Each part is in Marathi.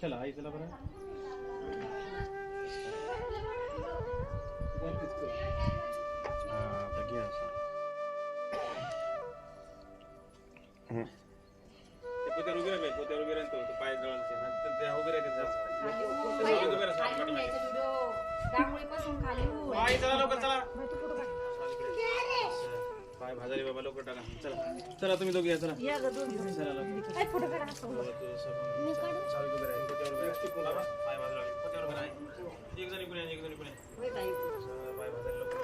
चला आई चला बरं आता घ्या असं पोत्यावर उभे राहा पोत्यावर उभे राहतो तो पाय जळायचे नंतर ते उभे राहते रांगोळी पासून खाली आई चला लवकर चला पाय भाजारी बाबा लवकर टाका चला चला तुम्ही दोघे या चला या ग दोन चला लवकर काय फोटो काढा मी काढू चालू उभे राहा पोत्यावर उभे राहा बाबा पाय भाजारी पोत्यावर उभे राहा एक जणी पुढे होय ताई पाय भाजारी लवकर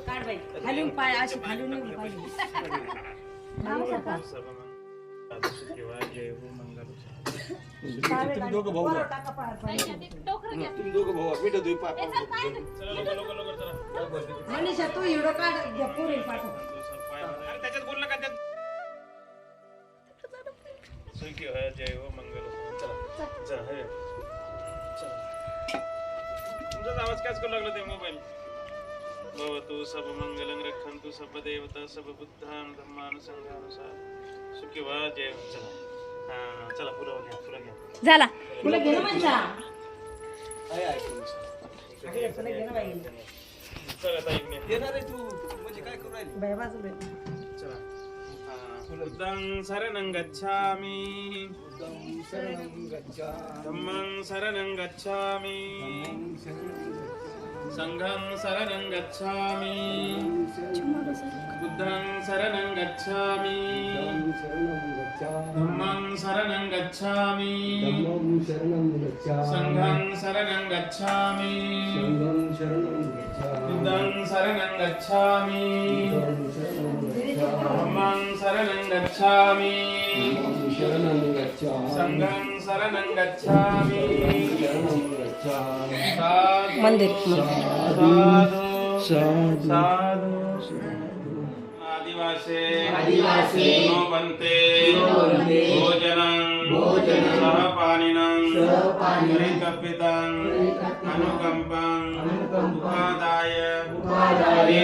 काढ बाई खाली पाय अशी खाली नाही पाहिजे जय हो मंगल तुम्ही दोघं भाऊ बरं, टाका पाय तुम्ही दोघं भाऊ मी तर चला लवकर चला मनीषा तू व्हिडिओ काढ घ्या पुरी पाठव अरे त्याच्यात बोल नका त्यात सुखी हो जय हो मंगल चला चला हे चला तुमचा आवाज काच करू लागला ते मोबाईल भवतु सब मंगलं रक्षन्तु सब देवता सब बुद्धान धम्मान संघानुसार सुखी हो जय हो चला हां चला फुलं घ्या झाला तुला घे ना म्हणता आहे ऐकून तुला घे ना बाई चला ताई मी देणार आहे तू म्हणजे काय करू राहिली बाई वाजू दे चला बुद्धं शरणं गच्छामि शरणं गच्छामि धम्मं शरणं गच्छामि संघं शरणं गच्छामि बुद्धं शरणं गच्छामि धम्मं शरणं गच्छामि संघं शरणं गच्छामि बुद्धं शरणं गच्छामि धम्मं शरणं गच्छामि संघं शरणं गच्छामि मंदिर साधु साधु आदिवासी नो बनते भोजनं सह पानिनं परिकल्पितं अनुकंपं उपादाय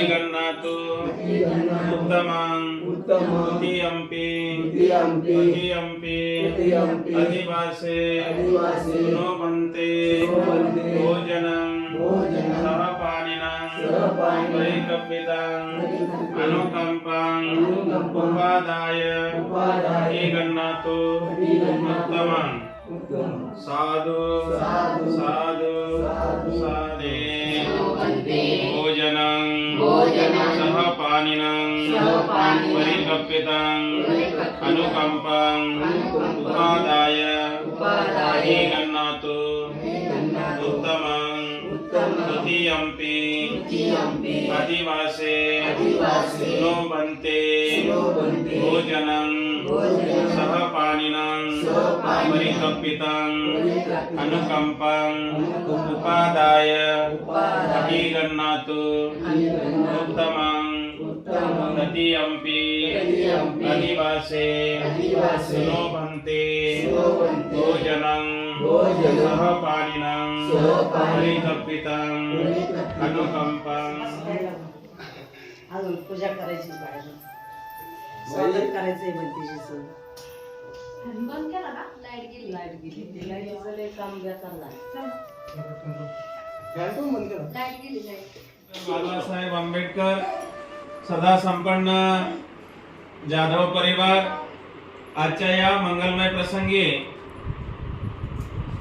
गन्नातु उत्तमं द्वितीयंपि आदिवासी नो बनते भोजनं सह पानिनं परिकल्पितं अनुकंपं उपादाय गन्नातु उत्तमं साधु साधु साधे भोजनं सह पानिनं परिकल्पितं अनुकंपं उपादाय गन्नातु उत्तमं द्वितीयंपि आदिवासी नो बनते भोजनं सह पानिनं परिकल्पितं अनुकंपं उपादाय गन्नातु उत्तमं द्वितीयंपि आदिवासी नो बनते भोजनं सह पानिनं परिकल्पितं अनुकंपं अजून पूजा करायची बाहेर स्वागत करायचंय म्हणते बंद केला ना लाईट गेली लाईट गेली काम बेकारला लाईट गेली बाबासाहेब आंबेडकर सदा संपन्न जाधव परिवार आजच्या या मंगलमय प्रसंगी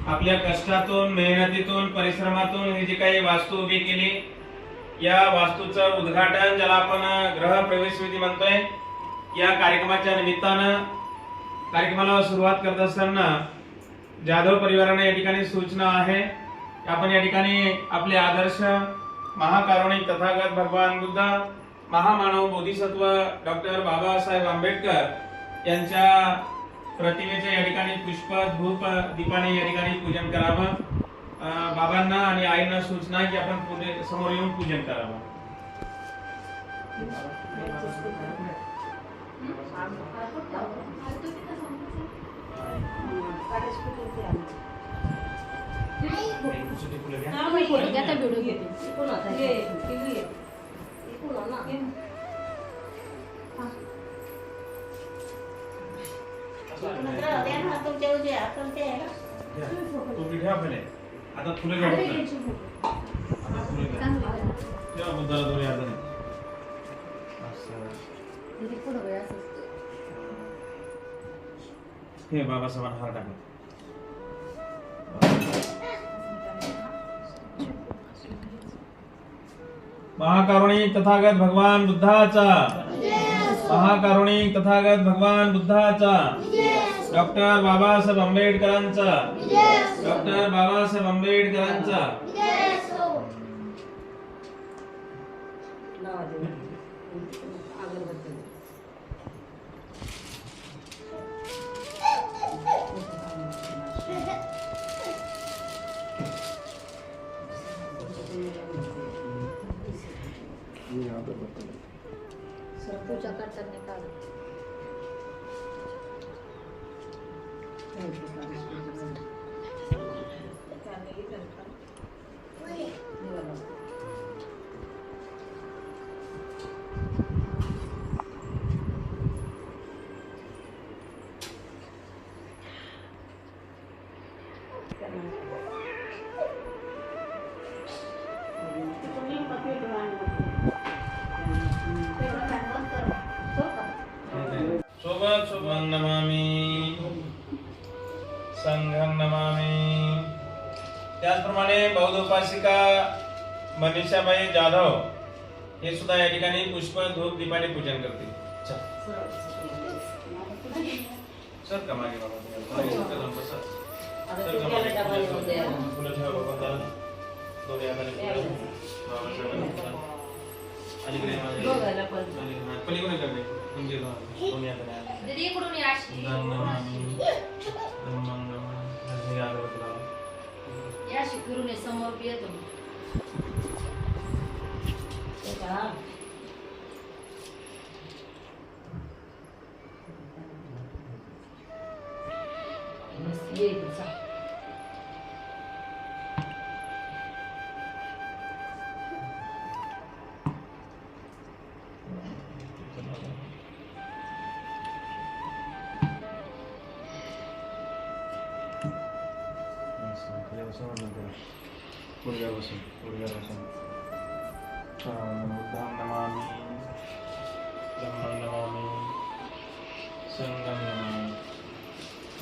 आपल्या कष्टातून मेहनतीतून परिश्रमातून ही जी काही वास्तू उभी केली या वास्तूचं उद्घाटन ज्याला आपण गृह प्रवेश विधी म्हणतोय या कार्यक्रमाच्या निमित्तानं कार्यक्रमाला सुरुवात करत असताना जाधव परिवाराने या ठिकाणी सूचना आहे आपण या ठिकाणी आपले आदर्श महाकारुणिक तथागत भगवान बुद्ध महामानव बोधिसत्व डॉक्टर बाबासाहेब आंबेडकर यांच्या प्रतिमेचे या ठिकाणी पुष्प धूप दीपाने या ठिकाणी पूजन करावं बाबांना आणि आईंना सूचना की आपण पुढे समोर येऊन पूजन करावं घ्या. टोपी घ्या पहिले. आता फुलं घ्या फक्त. आता फुलं घ्या. तेव्हा बुद्धाला दोन्ही हाताने. असं. हे बाबासाहेबांना हार टाका. महाकारुणिक तथागत भगवान बुद्धाचा, महाकारुणिक तथागत भगवान बुद्धाचा, डॉक्टर बाबासाहेब आंबेडकरांचा, डॉक्टर बाबासाहेब आंबेडकरांचा. पूजा करताना काढ. सोबत सोबत नमामि संघं नमामि. त्याचप्रमाणे बौद्ध उपासिका मनीषाबाई जाधव हे सुद्धा या ठिकाणी पुष्प धूप दीपाने पूजन करतील. सर का मागे बाबा फुलं ठेवा बाबा. दोन्ही हाताने बाबासाहेबांना अलीकडे पलीकडे करणे म्हणजे दोन्ही हाताने दीदी इकडून या अशी. या अशी फिरून ये, समोर बी येतो. ये इकडे जा.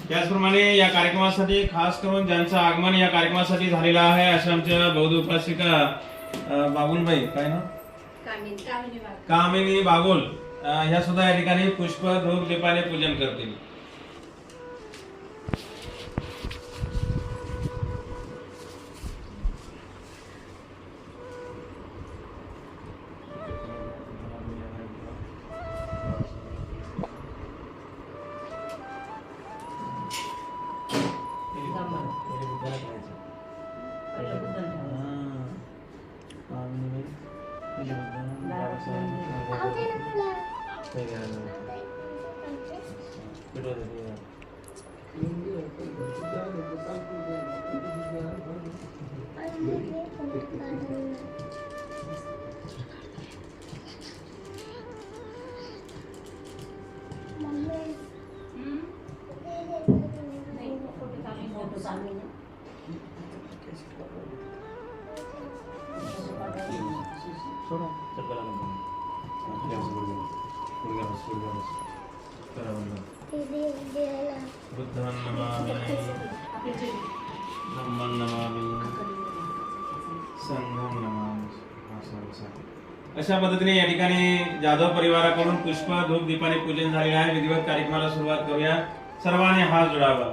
त्याचप्रमाणे या कार्यक्रमासाठी खास करून ज्यांचं आगमन या कार्यक्रमासाठी झालेलं आहे अशा आमच्या बौद्ध उपासिका बागुलबाई, काय ना, कामिनी बागुल, ह्या सुद्धा या ठिकाणी पुष्प धूप दीपाने पूजन करतील. बुद्धां नमामि, धम्मं नमामि, संघं नमामि. अशा पद्धतीने या ठिकाणी जाधव परिवाराकडून पुष्प धूप दीपाने पूजन झालेले आहे. विधिवत कार्यक्रमाला सुरुवात करूया. सर्वांनी हात जोडावा.